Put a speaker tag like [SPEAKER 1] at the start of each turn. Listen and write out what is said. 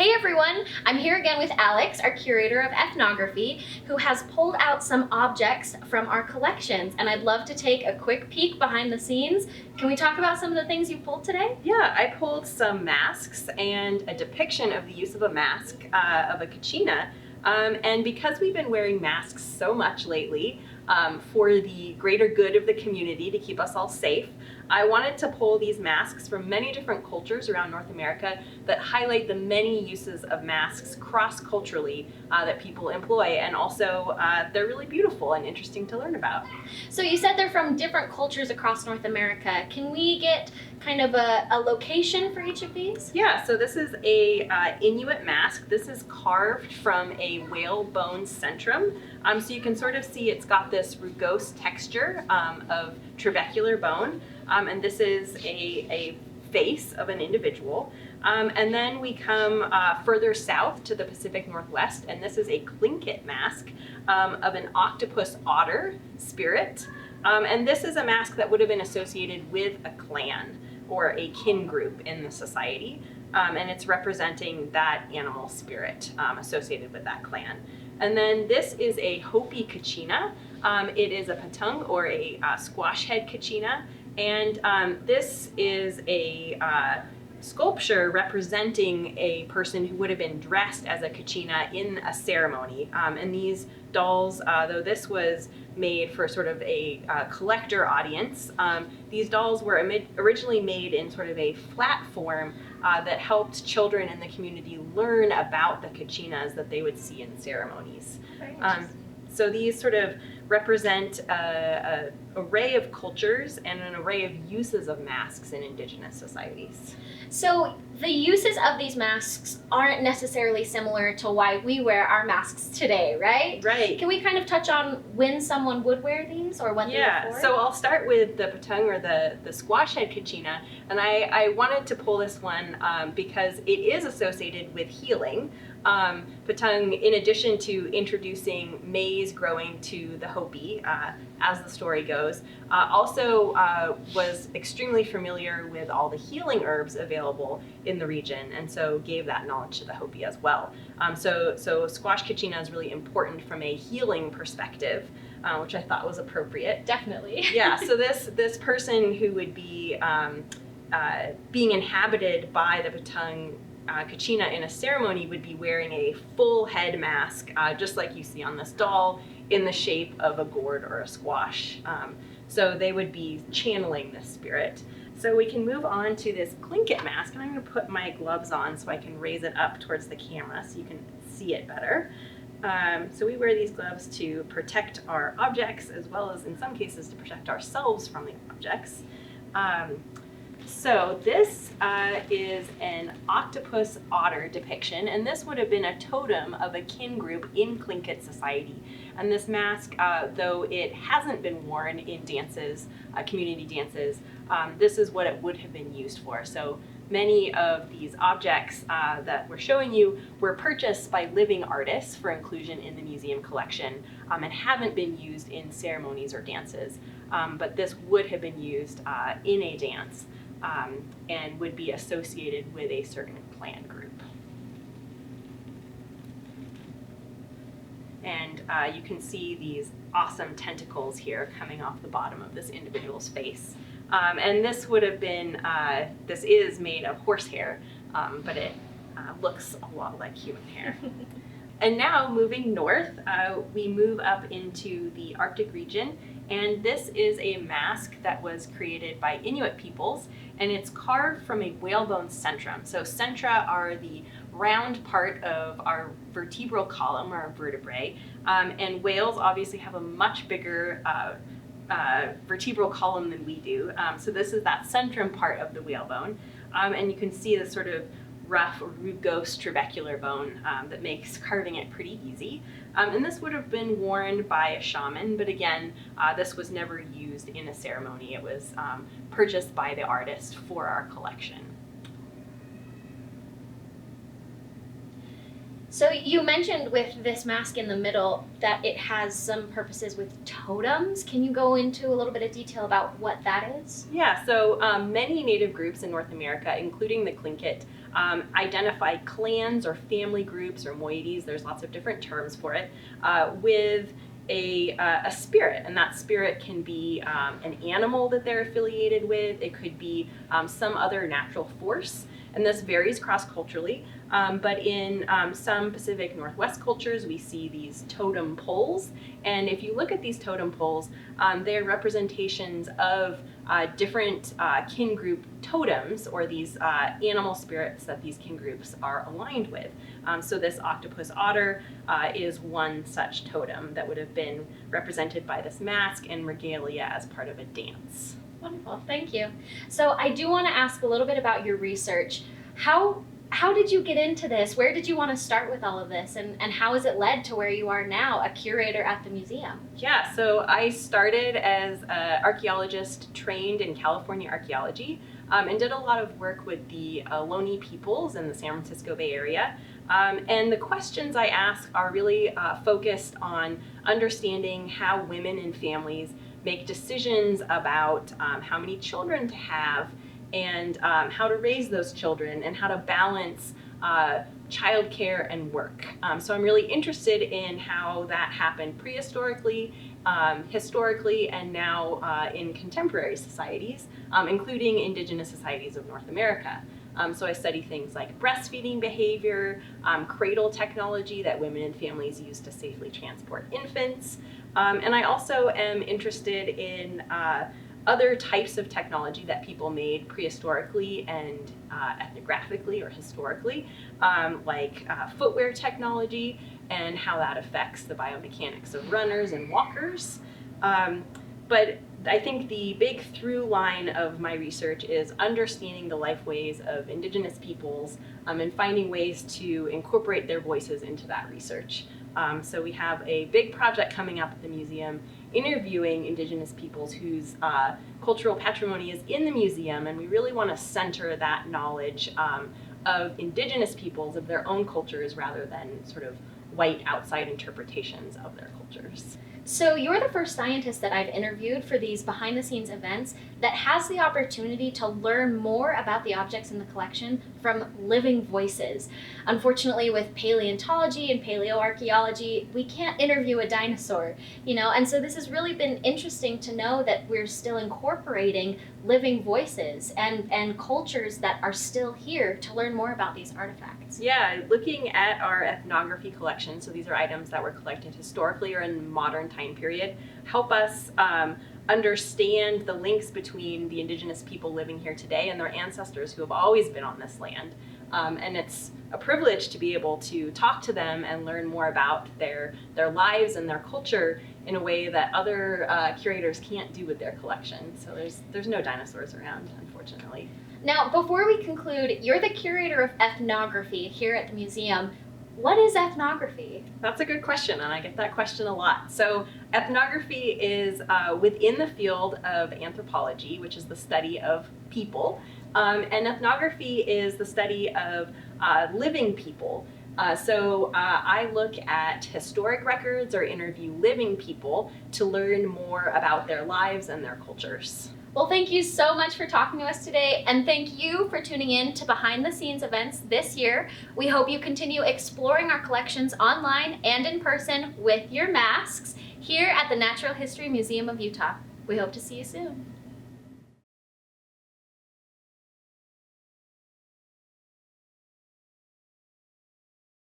[SPEAKER 1] Hey everyone, I'm here again with Alex, our curator of ethnography, who has pulled out some objects from our collections, and I'd love to take a quick peek behind the scenes. Can we talk about some of the things you pulled today?
[SPEAKER 2] Yeah, I pulled some masks and a depiction of the use of a mask of a kachina. And because we've been wearing masks so much lately for the greater good of the community to keep us all safe, I wanted to pull these masks from many different cultures around North America that highlight the many uses of masks cross-culturally that people employ, and also they're really beautiful and interesting to learn about.
[SPEAKER 1] So you said they're from different cultures across North America. Can we get kind of a location for each of these?
[SPEAKER 2] Yeah, so this is a Inuit mask. This is carved from a whalebone centrum. So you can sort of see it's got this rugose texture of trabecular bone. And this is a face of an individual. And then we come further south to the Pacific Northwest, and this is a Tlingit mask of an octopus otter spirit. And this is a mask that would have been associated with a clan or a kin group in the society. And it's representing that animal spirit associated with that clan. And then this is a Hopi kachina. It is a patung or a squash head kachina. And this is a sculpture representing a person who would have been dressed as a kachina in a ceremony. And these dolls, though this was made for sort of a collector audience, these dolls were originally made in sort of a flat form that helped children in the community learn about the kachinas that they would see in ceremonies. So these sort of represent an array of cultures and an array of uses of masks in Indigenous societies.
[SPEAKER 1] So the uses of these masks aren't necessarily similar to why we wear our masks today, right?
[SPEAKER 2] Right.
[SPEAKER 1] Can we kind of touch on when someone would wear these or when they were for?
[SPEAKER 2] So I'll start with the patung or the squash head kachina, and I wanted to pull this one because it is associated with healing. Patung, in addition to introducing maize growing to the Hopi, as the story goes, also was extremely familiar with all the healing herbs available in the region, and so gave that knowledge to the Hopi as well. So squash kachina is really important from a healing perspective, which I thought was appropriate.
[SPEAKER 1] Definitely.
[SPEAKER 2] Yeah, so this person who would be being inhabited by the patung kachina in a ceremony would be wearing a full head mask, just like you see on this doll, in the shape of a gourd or a squash. So they would be channeling this spirit. So we can move on to this Tlingit mask, and I'm going to put my gloves on so I can raise it up towards the camera so you can see it better. So we wear these gloves to protect our objects, as well as in some cases to protect ourselves from the objects. So this is an octopus otter depiction, and this would have been a totem of a kin group in Tlingit society. And this mask, though it hasn't been worn in dances, community dances, this is what it would have been used for. So many of these objects that we're showing you were purchased by living artists for inclusion in the museum collection, and haven't been used in ceremonies or dances. But this would have been used in a dance. And would be associated with a certain clan group. And you can see these awesome tentacles here coming off the bottom of this individual's face. And this would have been, this is made of horsehair, but it looks a lot like human hair. And now moving north, we move up into the Arctic region, and this is a mask that was created by Inuit peoples, and it's carved from a whalebone centrum. So centra are the round part of our vertebral column, our vertebrae, and whales obviously have a much bigger vertebral column than we do. So this is that centrum part of the whalebone, and you can see the sort of rough rugose trabecular bone that makes carving it pretty easy. And this would have been worn by a shaman, but again, this was never used in a ceremony. It was purchased by the artist for our collection.
[SPEAKER 1] So you mentioned with this mask in the middle that it has some purposes with totems. Can you go into a little bit of detail about what that is?
[SPEAKER 2] Yeah, so many native groups in North America, including the Tlingit, identify clans or family groups or moieties, there's lots of different terms for it, with a spirit, and that spirit can be an animal that they're affiliated with. It could be some other natural force, and this varies cross-culturally. But in some Pacific Northwest cultures, we see these totem poles, and if you look at these totem poles, they're representations of different kin group totems, or these animal spirits that these kin groups are aligned with. So this octopus otter is one such totem that would have been represented by this mask and regalia as part of a dance.
[SPEAKER 1] Wonderful, thank you. So I do want to ask a little bit about your research. How did you get into this? Where did you want to start with all of this? And how has it led to where you are now, a curator at the museum?
[SPEAKER 2] Yeah, so I started as an archaeologist trained in California archaeology, and did a lot of work with the Ohlone peoples in the San Francisco Bay Area. And the questions I ask are really focused on understanding how women and families make decisions about how many children to have, and how to raise those children, and how to balance childcare and work. So I'm really interested in how that happened prehistorically, historically, and now in contemporary societies, including Indigenous societies of North America. So I study things like breastfeeding behavior, cradle technology that women and families use to safely transport infants, and I also am interested in other types of technology that people made prehistorically and ethnographically or historically, like footwear technology and how that affects the biomechanics of runners and walkers. But I think the big through line of my research is understanding the life ways of Indigenous peoples, and finding ways to incorporate their voices into that research. So we have a big project coming up at the museum interviewing Indigenous peoples whose cultural patrimony is in the museum, and we really want to center that knowledge of Indigenous peoples, of their own cultures, rather than sort of white outside interpretations of their cultures.
[SPEAKER 1] So you're the first scientist that I've interviewed for these behind-the-scenes events that has the opportunity to learn more about the objects in the collection from living voices. Unfortunately, with paleontology and paleoarchaeology, we can't interview a dinosaur, and so this has really been interesting to know that we're still incorporating living voices and cultures that are still here to learn more about these artifacts.
[SPEAKER 2] Yeah, looking at our ethnography collection, so these are items that were collected historically or in modern time period, help us understand the links between the Indigenous people living here today and their ancestors who have always been on this land. And it's a privilege to be able to talk to them and learn more about their lives and their culture in a way that other curators can't do with their collection. So there's no dinosaurs around, unfortunately.
[SPEAKER 1] Now, before we conclude, you're the curator of ethnography here at the museum. What is ethnography?
[SPEAKER 2] That's a good question, and I get that question a lot. So ethnography is within the field of anthropology, which is the study of people. And ethnography is the study of living people. So I look at historic records or interview living people to learn more about their lives and their cultures.
[SPEAKER 1] Well, thank you so much for talking to us today, and thank you for tuning in to Behind the Scenes events this year. We hope you continue exploring our collections online and in person with your masks here at the Natural History Museum of Utah. We hope to see you soon.